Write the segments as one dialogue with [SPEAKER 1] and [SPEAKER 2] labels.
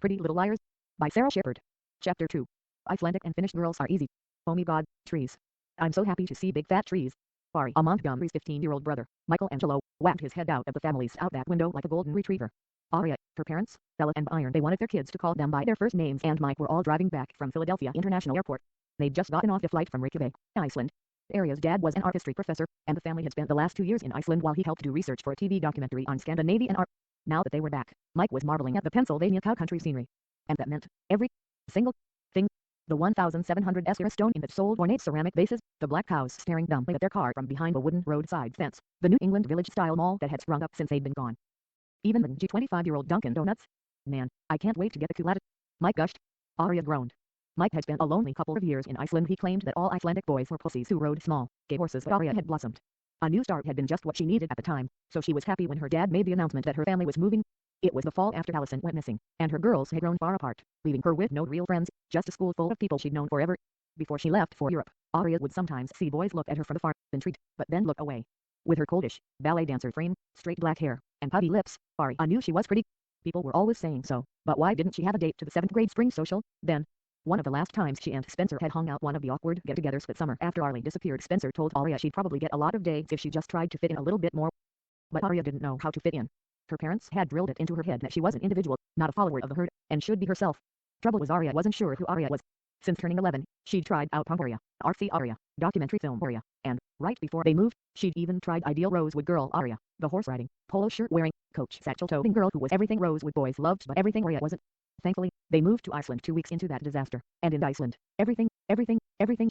[SPEAKER 1] Pretty Little Liars by Sarah Shepard. Chapter 2. Icelandic and Finnish girls are easy. Oh my god, trees. I'm so happy to see big fat trees. Barry, Montgomery's 15-year-old brother, Michelangelo, whacked his head out of the family's outback window like a golden retriever. Aria, her parents, Bella and Iron, they wanted their kids to call them by their first names, and Mike were all driving back from Philadelphia International Airport. They'd just gotten off a flight from Reykjavik, Iceland. Aria's dad was an art history professor, and the family had spent the last 2 years in Iceland while he helped do research for a TV documentary on Scandinavian art. Now that they were back, Mike was marveling at the Pennsylvania cow country scenery. And that meant every single thing. The 1,700 Escher stone in that sold ornate ceramic vases, the black cows staring dumbly at their car from behind a wooden roadside fence, the New England village-style mall that had sprung up since they'd been gone. Even the 25-year-old Dunkin' Donuts. Man, I can't wait to get the cool at it. Mike gushed. Aria groaned. Mike had spent a lonely couple of years in Iceland. He claimed that all Icelandic boys were pussies who rode small, gay horses, but Aria had blossomed. A new start had been just what she needed at the time, so she was happy when her dad made the announcement that her family was moving. It was the fall after Allison went missing, and her girls had grown far apart, leaving her with no real friends, just a school full of people she'd known forever. Before she left for Europe, Aria would sometimes see boys look at her from afar, intrigued, but then look away. With her coldish, ballet dancer frame, straight black hair, and pouty lips, Aria knew she was pretty. People were always saying so, but why didn't she have a date to the 7th grade spring social, then? One of the last times she and Spencer had hung out, one of the awkward get-togethers that summer after Arlie disappeared, Spencer told Aria she'd probably get a lot of dates if she just tried to fit in a little bit more. But Aria didn't know how to fit in. Her parents had drilled it into her head that she was an individual, not a follower of the herd, and should be herself. Trouble was Aria wasn't sure who Aria was. Since turning 11, she'd tried out punk Aria, artsy Aria, documentary film Aria, and, right before they moved, she'd even tried ideal Rosewood girl Aria, the horse-riding, polo shirt-wearing, coach satchel-toting girl who was everything Rosewood boys loved but everything Aria wasn't. Thankfully, they moved to Iceland 2 weeks into that disaster, and in Iceland, everything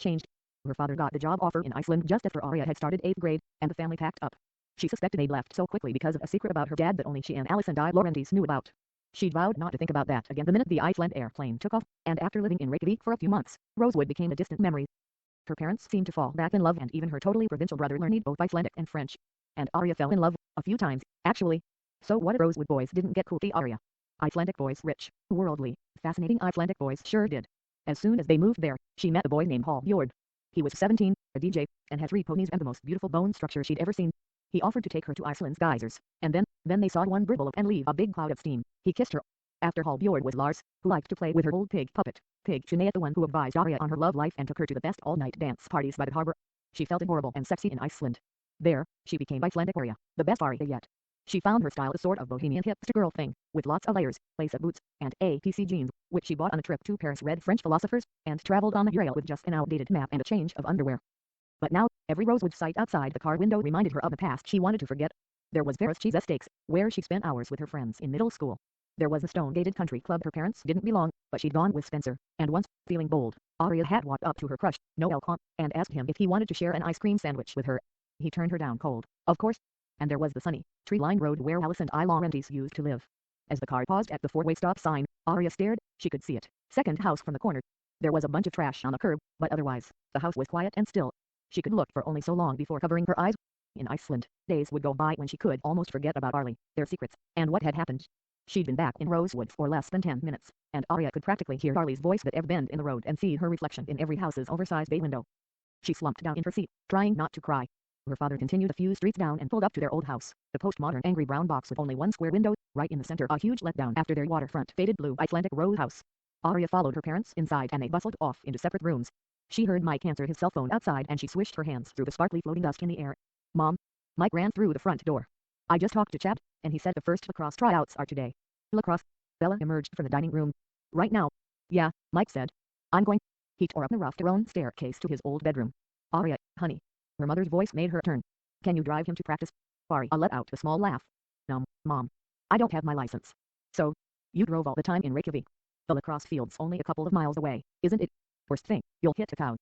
[SPEAKER 1] changed. Her father got the job offer in Iceland just after Aria had started 8th grade, and the family packed up. She suspected they'd left so quickly because of a secret about her dad that only she and Alice and Di Laurentiis knew about. She'd vowed not to think about that again the minute the Iceland airplane took off, and after living in Reykjavik for a few months, Rosewood became a distant memory. Her parents seemed to fall back in love, and even her totally provincial brother learned both Icelandic and French. And Aria fell in love, a few times, actually. So what if Rosewood boys didn't get cool? The Aria. Icelandic boys, rich, worldly, fascinating Icelandic boys sure did. As soon as they moved there, she met a boy named Paul Bjord. He was 17, a DJ, and had 3 ponies and the most beautiful bone structure she'd ever seen. He offered to take her to Iceland's geysers, and then they saw one burble and leave a big cloud of steam. He kissed her. After Paul Bjord was Lars, who liked to play with her old pig puppet, Pig Sinead, the one who advised Aria on her love life and took her to the best all-night dance parties by the harbor. She felt adorable and sexy in Iceland. There, she became Icelandic Aria, the best Aria yet. She found her style a sort of bohemian hipster girl thing, with lots of layers, lace-up boots, and APC jeans, which she bought on a trip to Paris, read French philosophers, and traveled on the Eurail with just an outdated map and a change of underwear. But now, every Rosewood sight outside the car window reminded her of the past she wanted to forget. There was Paris Cheese Steaks, where she spent hours with her friends in middle school. There was the stone-gated country club her parents didn't belong, but she'd gone with Spencer, and once, feeling bold, Aria had walked up to her crush, Noel Comp, and asked him if he wanted to share an ice cream sandwich with her. He turned her down cold, of course. And there was the sunny, tree-lined road where Alice and Di Laurentiis used to live. As the car paused at the 4-way stop sign, Aria stared. She could see it. Second house from the corner. There was a bunch of trash on the curb, but otherwise, the house was quiet and still. She could look for only so long before covering her eyes. In Iceland, days would go by when she could almost forget about Arlie, their secrets, and what had happened. She'd been back in Rosewood for less than 10 minutes, and Aria could practically hear Arlie's voice at every bend in the road and see her reflection in every house's oversized bay window. She slumped down in her seat, trying not to cry. Her father continued a few streets down and pulled up to their old house, the postmodern angry brown box with only one square window, right in the center, a huge letdown after their waterfront faded blue Icelandic row house. Aria followed her parents inside and they bustled off into separate rooms. She heard Mike answer his cell phone outside and she swished her hands through the sparkly floating dust in the air. Mom? Mike ran through the front door. I just talked to Chad, and he said the first lacrosse tryouts are today. Lacrosse? Bella emerged from the dining room. Right now? Yeah, Mike said. I'm going. He tore up the rough stone staircase to his old bedroom. Aria, honey. Her mother's voice made her turn. Can you drive him to practice? Aria let out a small laugh. No, Mom. I don't have my license. So? You drove all the time in Reykjavik. The lacrosse field's only a couple of miles away, isn't it? Worst thing, you'll hit a cow.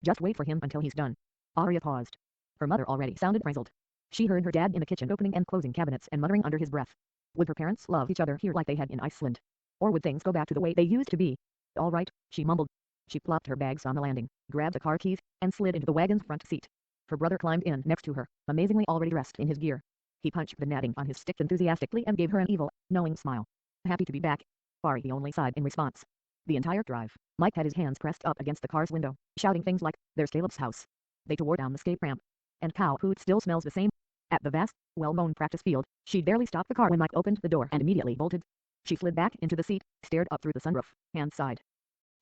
[SPEAKER 1] Just wait for him until he's done. Aria paused. Her mother already sounded frazzled. She heard her dad in the kitchen opening and closing cabinets and muttering under his breath. Would her parents love each other here like they had in Iceland? Or would things go back to the way they used to be? All right, she mumbled. She plopped her bags on the landing, grabbed the car keys, and slid into the wagon's front seat. Her brother climbed in next to her, amazingly already dressed in his gear. He punched the netting on his stick enthusiastically and gave her an evil, knowing smile. Happy to be back. Ari only sighed in response. The entire drive, Mike had his hands pressed up against the car's window, shouting things like, "There's Caleb's house." They tore down the skate ramp. And cow food still smells the same. At the vast, well-known practice field, she'd barely stopped the car when Mike opened the door and immediately bolted. She slid back into the seat, stared up through the sunroof, and sighed.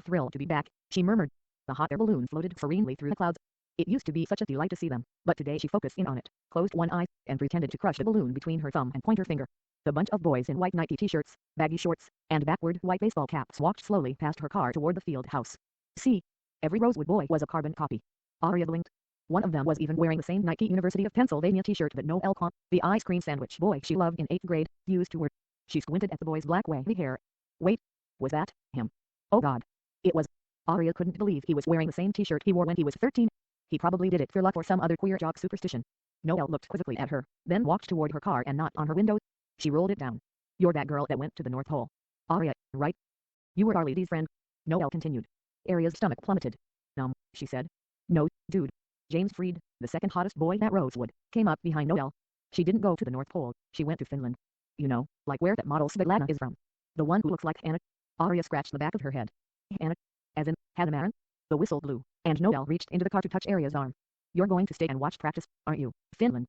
[SPEAKER 1] Thrilled to be back, she murmured. The hot air balloon floated serenely through the clouds. It used to be such a delight to see them, but today she focused in on it, closed one eye, and pretended to crush the balloon between her thumb and pointer finger. The bunch of boys in white Nike t-shirts, baggy shorts, and backward white baseball caps walked slowly past her car toward the field house. See? Every Rosewood boy was a carbon copy. Aria blinked. One of them was even wearing the same Nike University of Pennsylvania t-shirt that Noel Con, the ice cream sandwich boy she loved in 8th grade, used to wear. She squinted at the boy's black wavy hair. Wait, was that him? Oh God. It was. Aria couldn't believe he was wearing the same t-shirt he wore when he was 13. He probably did it for luck or some other queer jock superstition. Noel looked quizzically at her, then walked toward her car and knocked on her window. She rolled it down. You're that girl that went to the North Pole. Aria, right? You were our lady's friend. Noel continued. Aria's stomach plummeted. She said. No, dude. James Freed, the second hottest boy at Rosewood, came up behind Noel. She didn't go to the North Pole, she went to Finland. You know, like where that model Svetlana is from. The one who looks like Anna. Aria scratched the back of her head. Anna? As in, Hannah Marin? The whistle blew, and Noel reached into the car to touch Aria's arm. You're going to stay and watch practice, aren't you, Finland?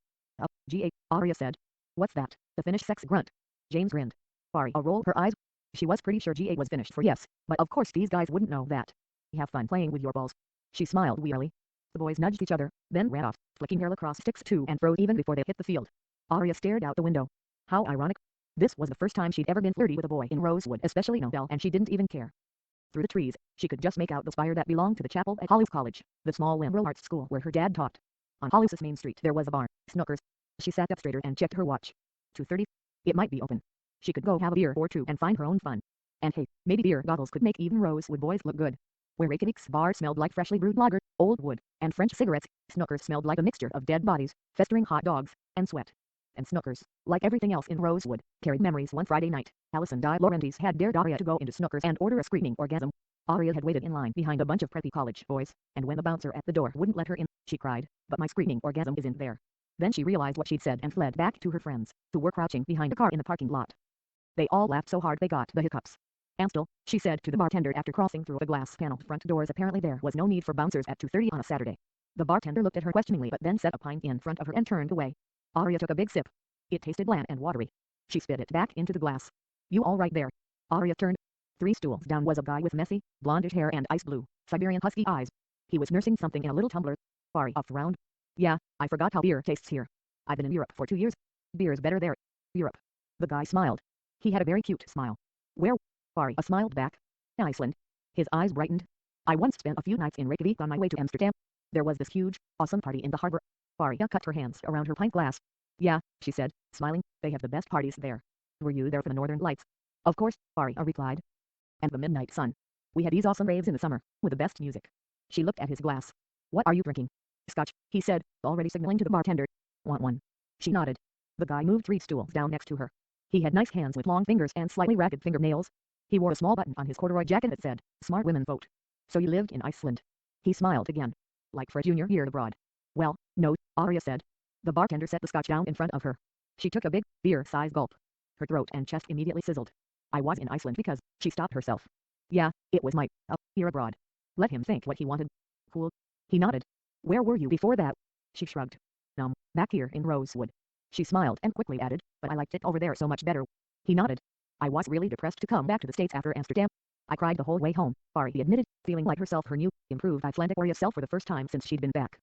[SPEAKER 1] G.A., Aria said. What's that? The Finnish sex grunt. James grinned. Aria rolled her eyes. She was pretty sure G.A. was Finnish for yes, but of course these guys wouldn't know that. Have fun playing with your balls. She smiled wearily. The boys nudged each other, then ran off, flicking their lacrosse sticks to and fro even before they hit the field. Aria stared out the window. How ironic. This was the first time she'd ever been flirty with a boy in Rosewood, especially Noel, and she didn't even care. Through the trees, she could just make out the spire that belonged to the chapel at Hollis College, the small liberal arts school where her dad taught. On Hollis's main street there was a bar, Snookers. She sat up straighter and checked her watch. 2:30. It might be open. She could go have a beer or two and find her own fun. And hey, maybe beer goggles could make even Rosewood boys look good. Where Reykjavik's bar smelled like freshly brewed lager, old wood, and French cigarettes, Snookers smelled like a mixture of dead bodies, festering hot dogs, and sweat. And Snookers, like everything else in Rosewood, carried memories. One Friday night, Allison Di Laurentiis had dared Aria to go into Snookers and order a screaming orgasm. Aria had waited in line behind a bunch of preppy college boys, and when the bouncer at the door wouldn't let her in, she cried, but my screaming orgasm isn't there. Then she realized what she'd said and fled back to her friends, who were crouching behind a car in the parking lot. They all laughed so hard they got the hiccups. Amstel, she said to the bartender after crossing through the glass-paneled front doors. Apparently there was no need for bouncers at 2:30 on a Saturday. The bartender looked at her questioningly but then set a pint in front of her and turned away. Aria took a big sip. It tasted bland and watery. She spit it back into the glass. You all right there? Aria turned. 3 stools down was a guy with messy, blondish hair and ice blue, Siberian husky eyes. He was nursing something in a little tumbler. Aria frowned. Yeah, I forgot how beer tastes here. I've been in Europe for 2 years. Beer's better there. Europe. The guy smiled. He had a very cute smile. Where? Aria smiled back. Iceland. His eyes brightened. I once spent a few nights in Reykjavik on my way to Amsterdam. There was this huge, awesome party in the harbor. Aria cut her hands around her pint glass. Yeah, she said, smiling, they have the best parties there. Were you there for the northern lights? Of course, Aria replied. And the midnight sun. We had these awesome raves in the summer, with the best music. She looked at his glass. What are you drinking? Scotch, he said, already signaling to the bartender. Want one? She nodded. The guy moved 3 stools down next to her. He had nice hands with long fingers and slightly ragged fingernails. He wore a small button on his corduroy jacket that said, Smart Women Vote. So you lived in Iceland. He smiled again. Like for a junior year abroad. Well, no, Aria said. The bartender set the scotch down in front of her. She took a big, beer-sized gulp. Her throat and chest immediately sizzled. I was in Iceland because, she stopped herself. Yeah, it was my, year abroad. Let him think what he wanted. Cool. He nodded. Where were you before that? She shrugged. Back here in Rosewood. She smiled and quickly added, but I liked it over there so much better. He nodded. I was really depressed to come back to the States after Amsterdam. I cried the whole way home, Aria admitted, feeling like herself her new, improved Icelandic Aria self for the first time since she'd been back.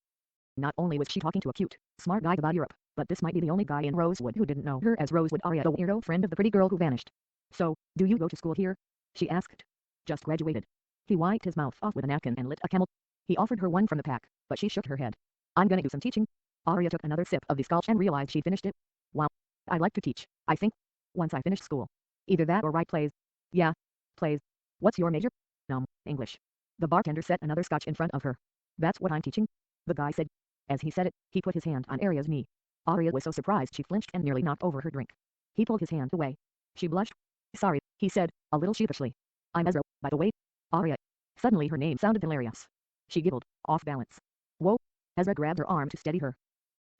[SPEAKER 1] Not only was she talking to a cute, smart guy about Europe, but this might be the only guy in Rosewood who didn't know her as Rosewood Aria, the weirdo friend of the pretty girl who vanished. So, do you go to school here? She asked. Just graduated. He wiped his mouth off with a napkin and lit a Camel. He offered her one from the pack, but she shook her head. I'm gonna do some teaching. Aria took another sip of the scotch and realized she'd finished it. Wow. I'd like to teach, I think. Once I finish school. Either that or write plays. Yeah, plays. What's your major? English. The bartender set another scotch in front of her. That's what I'm teaching? The guy said. As he said it, he put his hand on Aria's knee. Aria was so surprised she flinched and nearly knocked over her drink. He pulled his hand away. She blushed. Sorry, he said, a little sheepishly. I'm Ezra, by the way. Aria. Suddenly her name sounded hilarious. She giggled, off balance. Whoa. Ezra grabbed her arm to steady her.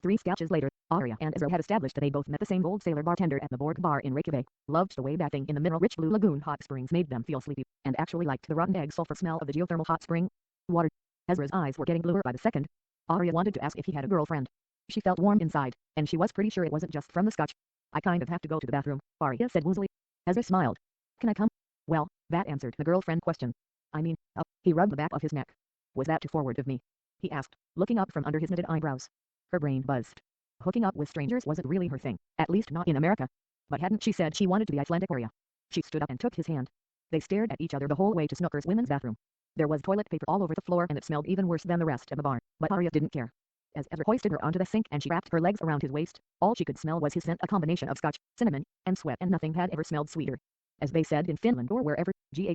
[SPEAKER 1] 3 scotches later, Aria and Ezra had established that they both met the same old sailor bartender at the Borg Bar in Reykjavik, loved the way bathing in the mineral-rich blue lagoon hot springs made them feel sleepy, and actually liked the rotten egg sulfur smell of the geothermal hot spring water. Ezra's eyes were getting bluer by the second. Aria wanted to ask if he had a girlfriend. She felt warm inside, and she was pretty sure it wasn't just from the scotch. I kind of have to go to the bathroom, Aria said woozily. Ezra smiled. Can I come? Well, that answered the girlfriend question. I mean, up. He rubbed the back of his neck. Was that too forward of me? He asked, looking up from under his knitted eyebrows. Her brain buzzed. Hooking up with strangers wasn't really her thing, at least not in America. But hadn't she said she wanted to the Icelandic area? She stood up and took his hand. They stared at each other the whole way to Snooker's women's bathroom. There was toilet paper all over the floor and it smelled even worse than the rest of the barn, but Arya didn't care. As Ezra hoisted her onto the sink and she wrapped her legs around his waist, all she could smell was his scent, a combination of scotch, cinnamon, and sweat, and nothing had ever smelled sweeter. As they said in Finland or wherever, Ga.